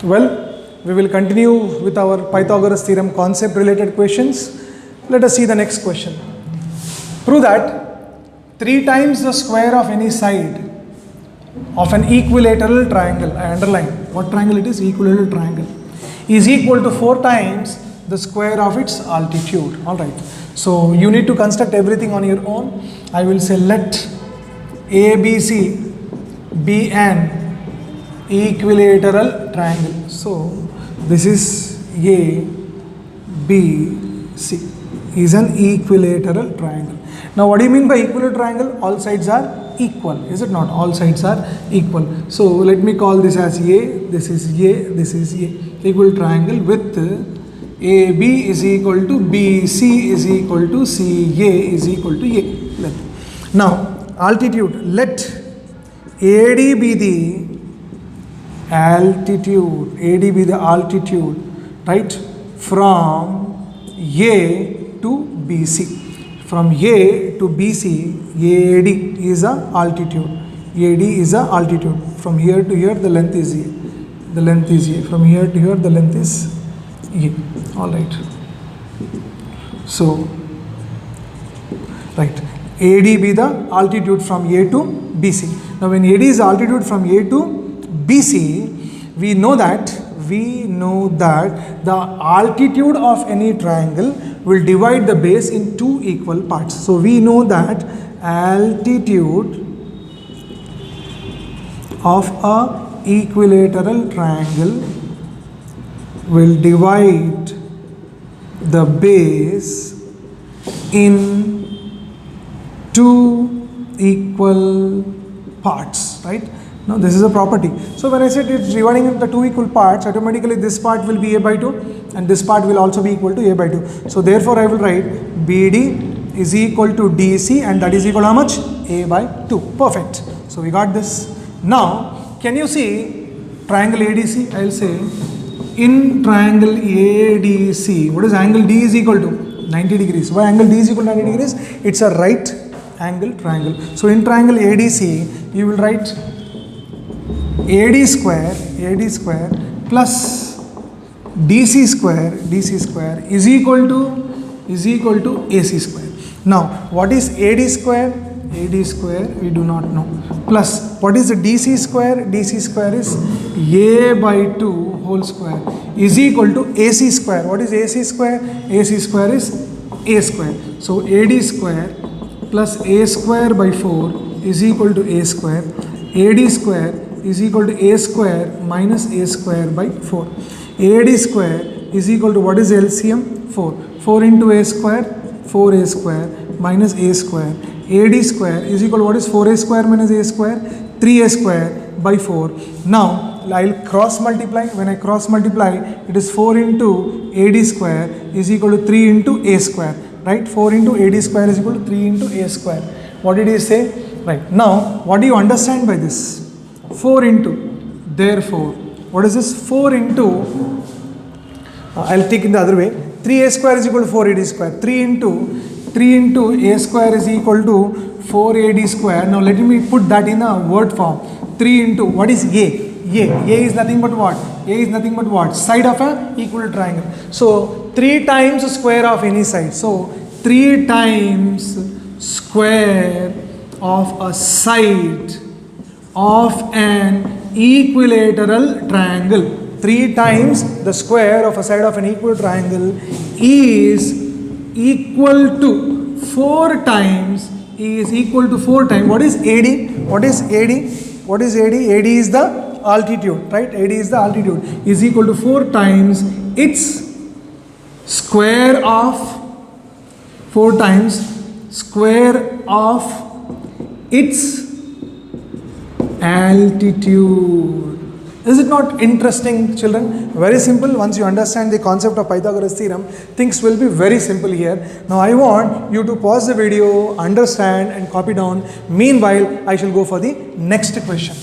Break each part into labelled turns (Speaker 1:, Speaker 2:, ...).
Speaker 1: Well, we will continue with our Pythagoras theorem concept related questions. Let us see the next question. Prove that 3 times the square of any side of an equilateral triangle, I underline what triangle it is, equilateral triangle, is equal to 4 times the square of its altitude. Alright, so you need to construct everything on your own. I will say let ABC be an equilateral triangle. So this is ABC is an equilateral triangle. Now what do you mean by equilateral triangle? All sides are equal, is it not? All sides are equal. So let me call this as A, this is A, this is A. Equal triangle with AB is equal to BC is equal to CA is equal to A. Now altitude, let AD be the altitude, AD be the altitude, right, from A to BC. From A to BC, AD is a altitude. AD is a altitude. From here to here, the length is A. The length is A. From here to here, the length is A. All right. So, right. AD be the altitude from A to BC. Now, when AD is altitude from A to BC, we know that the altitude of any triangle will divide the base in 2 equal parts. So we know that altitude of a equilateral triangle will divide the base in 2 equal parts, right? Now this is a property. So when I said it's dividing into 2 equal parts, automatically this part will be A by 2 and this part will also be equal to A by 2. So therefore I will write BD is equal to DC and that is equal to how much? A by 2. Perfect. So we got this. Now can you see triangle ADC? I will say in triangle ADC, what is angle D is equal to? 90 degrees. Why angle D is equal to 90 degrees? It's a right angle triangle. So in triangle ADC, you will write AD square plus DC square is equal to AC square. Now what is AD square? AD square we do not know. Plus what is the DC square? DC square is A by 2 whole square is equal to AC square. What is AC square? AC square is A square. So AD square plus A square by 4 is equal to A square. AD square is equal to A square minus A square by 4. AD square is equal to what is LCM? 4. 4 into A square, 4A square minus A square. AD square is equal to what is 4A square minus A square? 3A square by 4. Now I'll cross multiply. When I cross multiply, it is 4 into AD square is equal to 3 into A square. Right? 4 into AD square is equal to 3 into A square. What did he say? Right. Now what do you understand by this? 4 into, therefore, what is this? 4 into, I'll take it the other way, 3A square is equal to 4AD square, 3 into A square is equal to 4AD square. Now let me put that in a word form. 3 into, what is A? A is nothing but what? A is nothing but what? Side of a equal triangle. So 3 times square of any side. So 3 times square of a side of an equilateral triangle. 3 times the square of a side of an equal triangle is equal to 4 times what is AD? What is AD? What is AD? AD is the altitude, right? AD is the altitude is equal to 4 times its square of 4 times square of its altitude. Is it not interesting, children? Very simple. Once you understand the concept of Pythagoras theorem, things will be very simple here. Now I want you to pause the video, understand and copy down. Meanwhile, I shall go for the next question.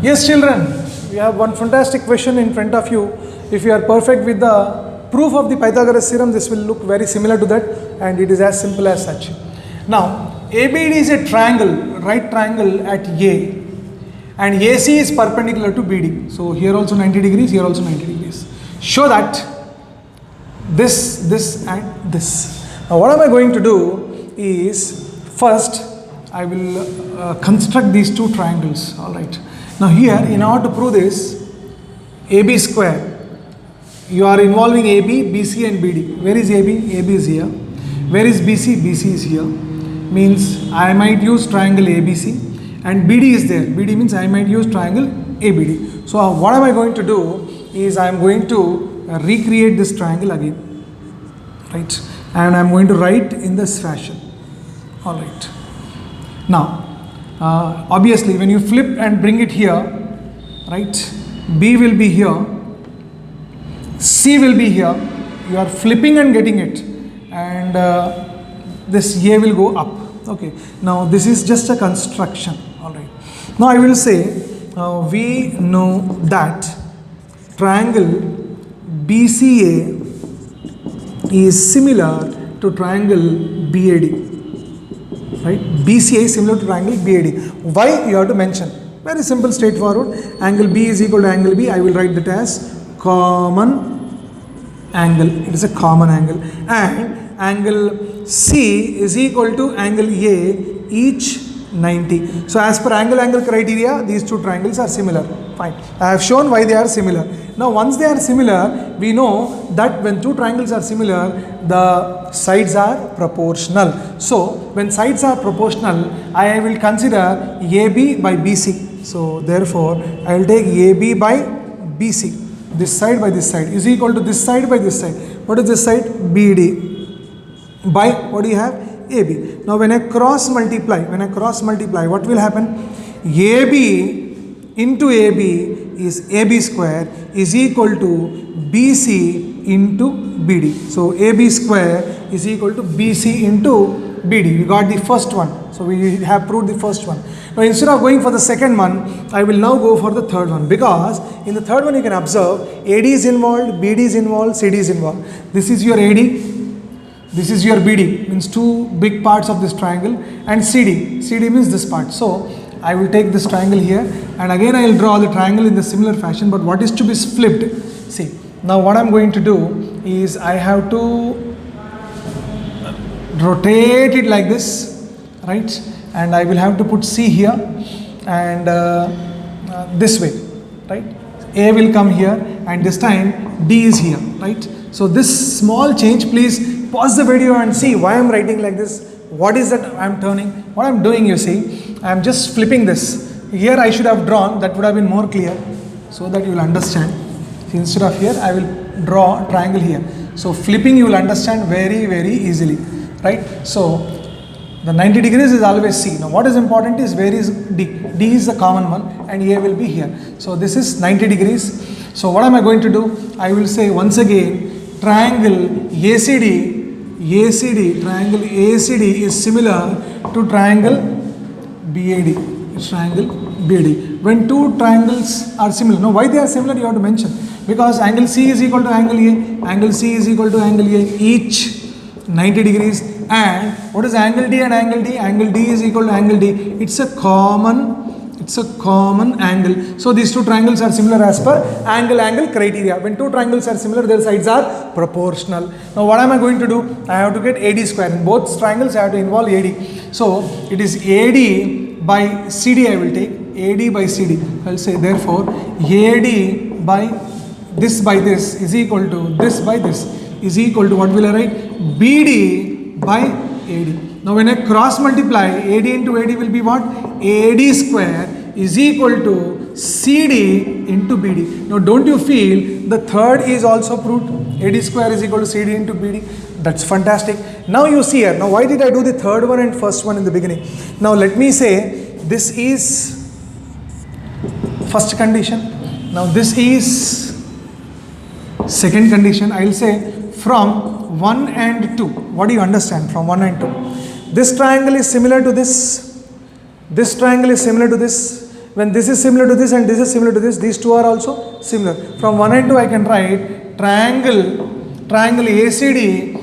Speaker 1: Yes, children, we have one fantastic question in front of you. If you are perfect with the proof of the Pythagoras theorem, this will look very similar to that and it is as simple as such. Now, ABD is a triangle, right triangle at A and AC is perpendicular to BD. So here also 90 degrees, here also 90 degrees. Show that this and this. Now what am I going to do is, first I will construct these two triangles. Alright. Now here, in order to prove this, AB square, you are involving AB, BC and BD. Where is AB? AB is here. Where is BC? BC is here. Means I might use triangle ABC, and BD is there. BD means I might use triangle ABD. So what am I going to do is I am going to recreate this triangle again, right? And I am going to write in this fashion. All right. Now, obviously, when you flip and bring it here, right? B will be here, C will be here. You are flipping and getting it, and this A will go up. Okay. Now this is just a construction. All right. Now I will say we know that triangle BCA is similar to triangle BAD. Right? BCA is similar to triangle BAD. Why? You have to mention. Very simple, straightforward. Angle B is equal to angle B. I will write that as common angle. It is a common angle. And angle C is equal to angle A, each 90. So as per angle criteria, these two triangles are similar. Fine. I have shown why they are similar. Now once they are similar, we know that when two triangles are similar, the sides are proportional. So when sides are proportional, I will consider AB by BC. So therefore, I will take AB by BC. This side by this side is equal to this side by this side. What is this side? BD by, what do you have? AB. Now when I cross multiply, what will happen? AB into AB is AB square is equal to BC into BD. So AB square is equal to BC into BD. We got the first one. So we have proved the first one. Now instead of going for the second one, I will now go for the third one, because in the third one you can observe AD is involved, BD is involved, CD is involved. This is your AD, this is your BD, means two big parts of this triangle, and CD means this part. So I will take this triangle here, and again I will draw the triangle in the similar fashion, but what is to be flipped? See, now what I am going to do is I have to rotate it like this, right? And I will have to put C here and this way, right? A will come here, and this time D is here, right? So this small change, please pause the video and see why I am writing like this. What is that I am turning? What I am doing, you see, I am just flipping this. Here I should have drawn, that would have been more clear, so that you will understand. See, instead of here, I will draw a triangle here. So flipping you will understand very, very easily, right? So the 90 degrees is always C. Now what is important is where is D? D is the common one, and A will be here. So this is 90 degrees. So what am I going to do? I will say once again, triangle ACD is similar to triangle BAD. It's triangle BAD. When two triangles are similar, now why they are similar you have to mention. Because angle C is equal to angle A, angle C is equal to angle A, each 90 degrees. And what is angle D and angle D? Angle D is equal to angle D. It's a common angle. So these two triangles are similar as per angle criteria. When two triangles are similar, their sides are proportional. Now what am I going to do? I have to get AD square. In both triangles I have to involve AD. So it is AD by CD I will take. AD by CD. I will say therefore AD by this is equal to this by this is equal to, what will I write? BD by AD. Now when I cross multiply, AD into AD will be what? AD square is equal to CD into BD. Now don't you feel the third is also proved? AD square is equal to CD into BD. That's fantastic. Now you see here. Now why did I do the third one and first one in the beginning? Now let me say this is first condition. Now this is second condition. I will say from 1 and 2. What do you understand from 1 and 2? This triangle is similar to this. This triangle is similar to this. When this is similar to this and this is similar to this, these two are also similar. From 1 and 2 I can write triangle ACD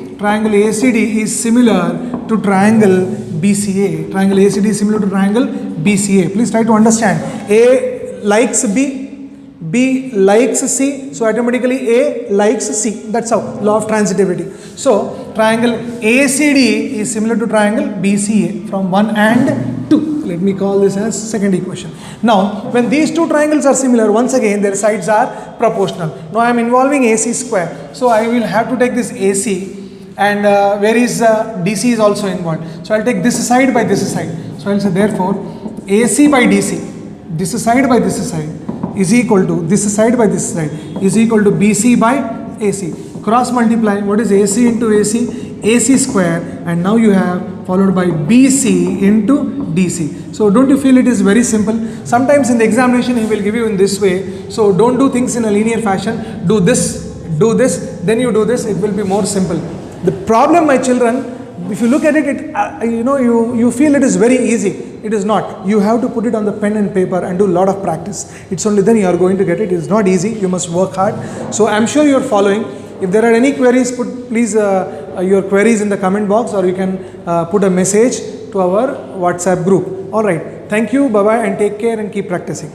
Speaker 1: is similar to triangle BCA. Triangle ACD is similar to triangle BCA. Please try to understand. A likes B, B likes C, so automatically A likes C. That's how, law of transitivity. So triangle ACD is similar to triangle BCA from 1 and 2. Let me call this as second equation. Now, when these two triangles are similar, once again their sides are proportional. Now I am involving AC square, so I will have to take this AC, and where is DC is also involved. So I'll take this side by this side. So I'll say therefore AC by DC, this side by this side is equal to this side by this side is equal to BC by AC. Cross multiply, what is AC into AC? AC square, and now you have followed by BC into DC. So don't you feel it is very simple? Sometimes in the examination he will give you in this way. So don't do things in a linear fashion. Do this, then you do this. It will be more simple. The problem, my children, if you look at it, you feel it is very easy. It is not. You have to put it on the pen and paper and do a lot of practice. It's only then you are going to get it. It's not easy. You must work hard. So I'm sure you are following. If there are any queries, put please your queries in the comment box, or you can put a message to our WhatsApp group. All right. Thank you. Bye-bye, and take care and keep practicing.